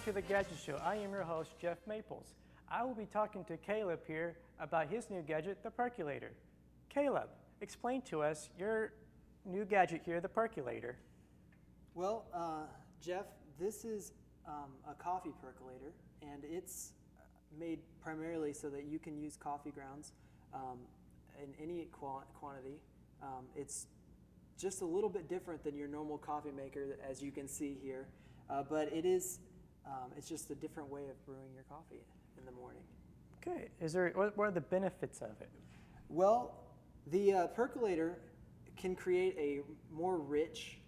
to the Gadget Show. I am your host, Jeff Maples. I will be talking to Caleb here about his new gadget, the percolator. Caleb, explain to us your new gadget here, the percolator. Well, Jeff, this is a coffee percolator, and it's made primarily so that you can use coffee grounds in any quantity. It's just a little bit different than your normal coffee maker, as you can see here, but it's just a different way of brewing your coffee in the morning. Okay, what are the benefits of it? Well, the percolator can create a more rich,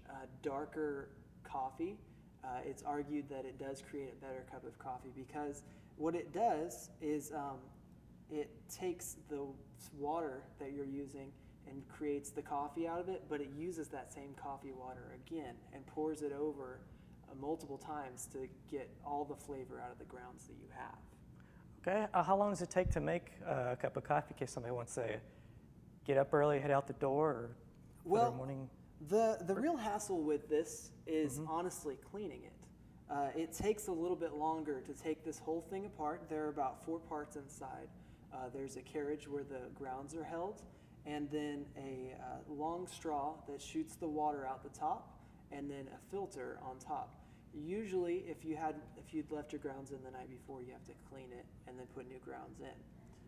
darker coffee. It's argued that it does create a better cup of coffee because what it does is it takes the water that you're using and creates the coffee out of it, but it uses that same coffee water again and pours it over multiple times to get all the flavor out of the grounds that you have. Okay, how long does it take to make a cup of coffee in case somebody wants to get up early, head out the door, or for their morning? The real hassle with this is honestly cleaning it. It takes a little bit longer to take this whole thing apart. There are about 4 parts inside. There's a carriage where the grounds are held, and then a long straw that shoots the water out the top, and then a filter on top. Usually, if you'd left your grounds in the night before, you have to clean it and then put new grounds in.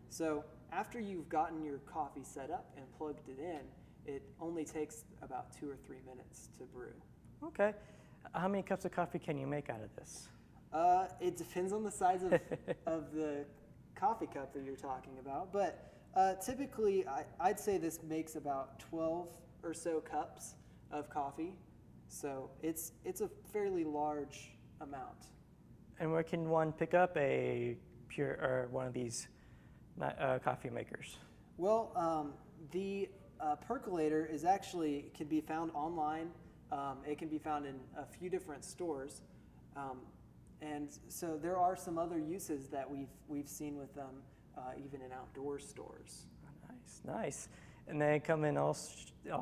So after you've gotten your coffee set up and plugged it in, it only takes about 2 or 3 minutes to brew. Okay. How many cups of coffee can you make out of this? It depends on the size of the coffee cup that you're talking about, but typically I'd say this makes about 12 or so cups of coffee. So it's a fairly large amount. And where can one pick up a pure or one of these coffee makers? Well, the percolator can be found online. It can be found in a few different stores, and so there are some other uses that we've seen with them, even in outdoor stores. Nice. And they come in all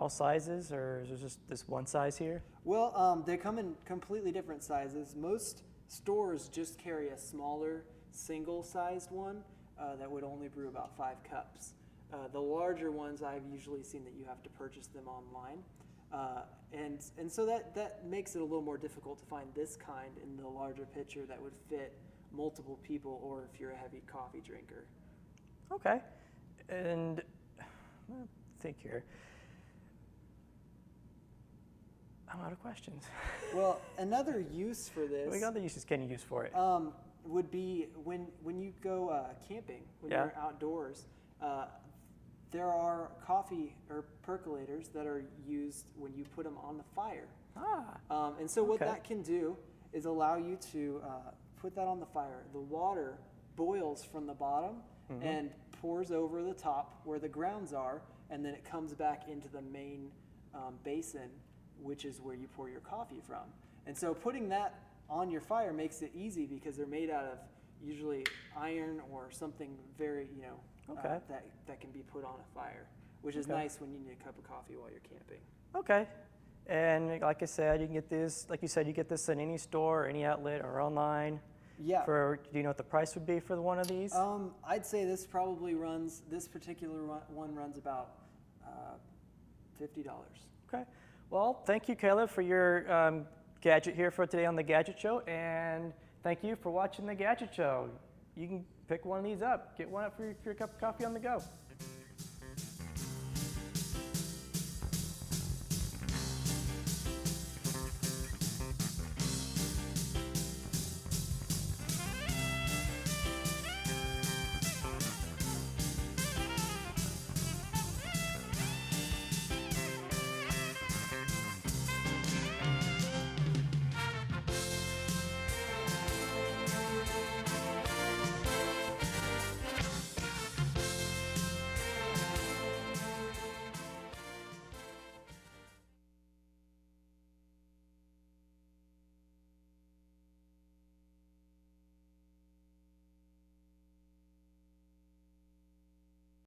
sizes, or is there just this one size here? Well, they come in completely different sizes. Most stores just carry a smaller, single-sized one that would only brew about 5 cups. The larger ones, I've usually seen that you have to purchase them online. And so that makes it a little more difficult to find this kind in the larger pitcher that would fit multiple people, or if you're a heavy coffee drinker. Okay. And let's think here. I'm out of questions. Well, another use for this. What other uses can you use for it? Would be when you go camping, when you're outdoors. There are coffee or percolators that are used when you put them on the fire. And so what that can do is allow you to put that on the fire. The water boils from the bottom and pours over the top where the grounds are, and then it comes back into the main basin, which is where you pour your coffee from. And so putting that on your fire makes it easy because they're made out of usually iron or something very, that can be put on a fire, which is nice when you need a cup of coffee while you're camping. Okay. And like I said, you can get this, like you said, you get this in any store, any outlet, or online. Yeah. Do you know what the price would be for one of these? I'd say this particular one runs about $50. Okay. Well, thank you, Caleb, for your gadget here for today on the Gadget Show, and thank you for watching the Gadget Show. You can pick one of these up. Get one up for your cup of coffee on the go.